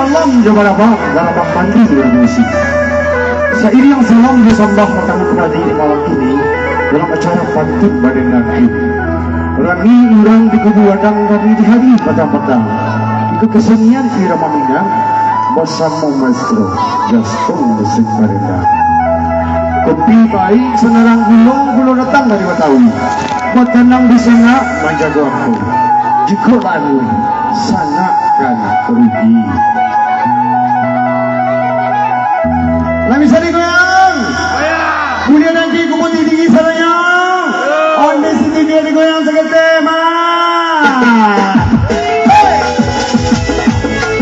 salam juga barabang mandi musik. Seiring salam disambah pertama kali malam ini dalam acara pantun badengan ini. Rangi urang di kubu wadang kami di hari petang-petang. Ikut kesenian irama minang bersama maestro Gaston musik badengan. Kopi baik senarang gulung datang dari Betawi. Matanang di sana menjaga aku. Jika lalu sana kan rugi. Lami sari goyang. Kemudian nanti kumputi tinggi saranya. On di sini dia digoyang sakit tema.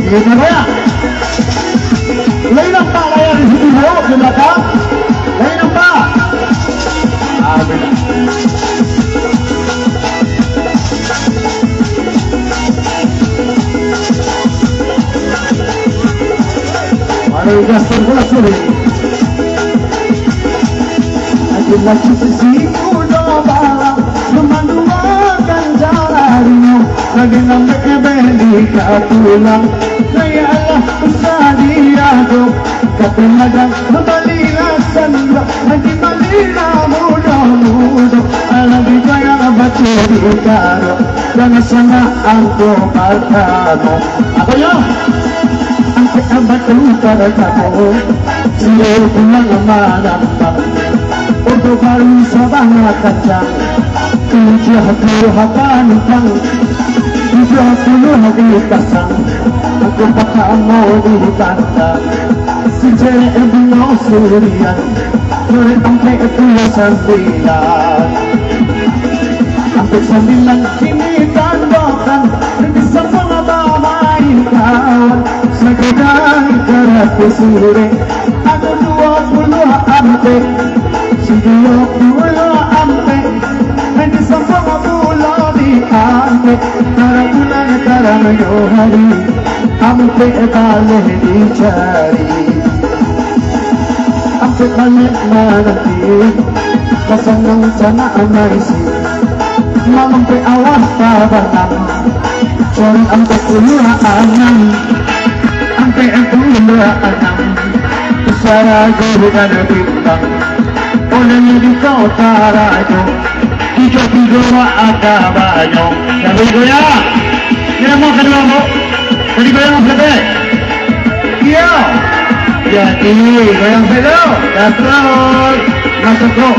Kita goyang. Lain nampak layar di sini bro di belakang. Lain nampak. Beda. Ada Gaston pula sore. Aku lagi bersiku doa memandu makan jalarinya. Lagi nambah bendi katulang. Naya Allah usadiago. Katuladang membalilah sandra. Lagi balila muda-muda. Lagi kaya batu di utara. Dan sana aku patano. Apa ya? Batu pada kamu Silau pulang amanah Untuk baru sabang kacang Tujuh puluh hakan utang 30 hari pasang Aku pakak mau ditanda Sejak bulan surian Sore sampai tulisan bilang Sampai 9 kini tandakan Di semua main kawan Sekedar kerap sore Aku 20 ampe 20 ampe Di semua bulan di ampe Tarabulan tarayo hari Ampe balik dicari Ampe balik nanti Kasanang sana amaisi Mamampe awas tabanang Cari ampe puluh anang Ampe puluh anang Usara guru dan bintang Oleh di kota rajo Tiga ada banyak Jadi goyang Kita mau kedua bu Jadi goyang selesai Iya Jadi goyang selesai Dan selamat Masuk bro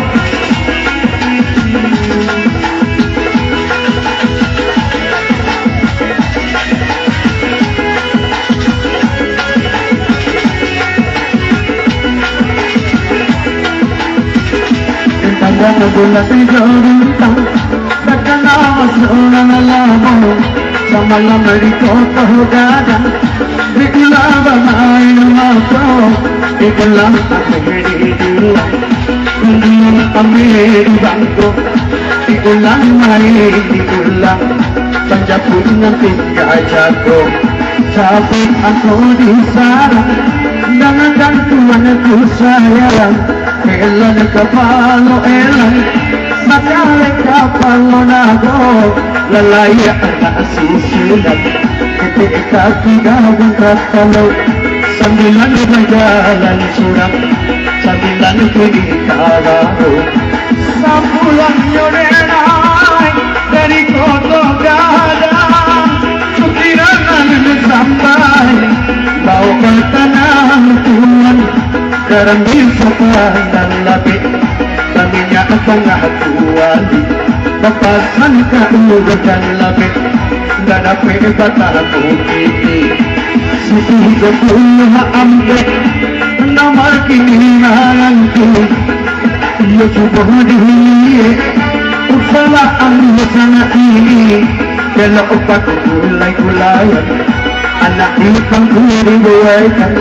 Tanda bulan tiga bintang Takkan awas orang alamu Sama lama di kota gadang Di ulang bermain mata Di ulang ambil di ulang Di ambil di bangku Di ulang main di ulang Panjapun nanti gak jago Sabit aku di sarang Dengan gantuan aku sayang Elan kapalo elan Makale kapalo nago Lalaya na susulat Ketika tigagang kapalo Sambilan berjalan suram Sambilan pinitarago Sa pulang nyorenay Dari kota gadang Sukiranan sampai Bau bertanah tuan Karambil dan labit Kaminya tengah tuali Bapasan kaulah dan labit Dan dapat batah putih Situ 20 ampe Nomor kini nanti Ia cuba dihili Usaha ambil sana ini Kalau opak gulai-gulayan Anak ikan kuribuaikan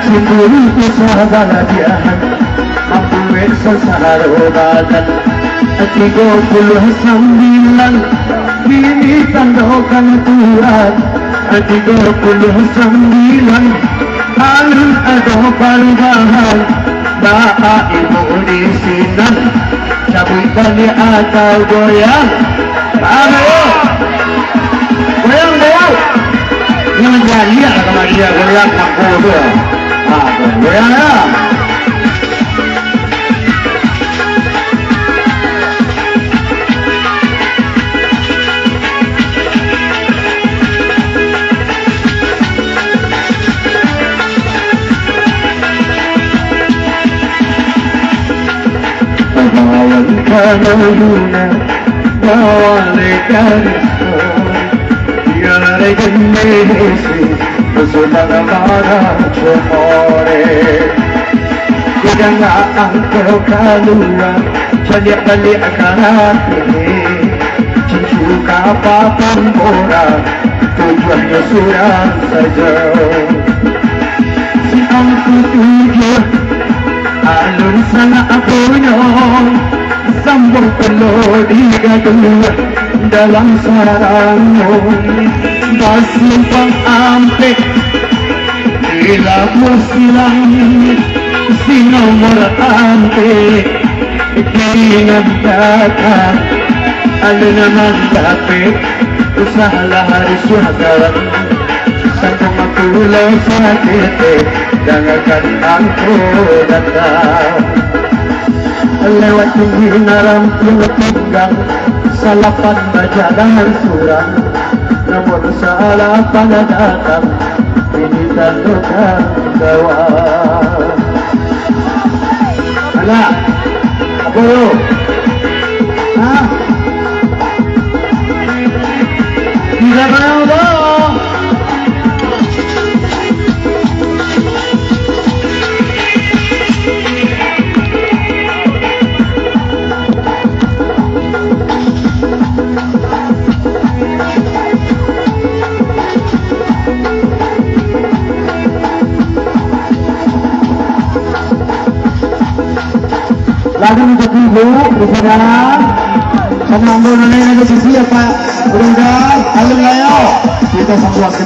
Siburu ku sahabat diahan Mampu sesahar obatan 39 Bini tandokan tuat 39 Alun ada perubahan Ba'a ibu di sinan Cabut balik atau goyang Ayo Goyang Jangan lihat lah kalau dia goyang aku tu. Goyang lah. Kamaluna bawale karisto Yare jennesi Usumana mara chomore Kudanga angko kalua Chalik balik akarate Cucu kapal pembora Tujuannya surah saja Si angku tujuh Alun sana aku nyong Sambung penuh tiga dua dalam sarangmu Bersimpang ampek bila musilang si nomor ampek Keingat datang ada nama dapet usahalah hari suhadaran Sambung aku sakit jangankan aku datang lewat penginaran pegang salapan berjalan surang namun salah pada datang ini tandukan gawang anak apa lu? Tidak kenal lagu untuk ibu di sana sama ambil nenek di sisi apa udah alun layo kita sambung ke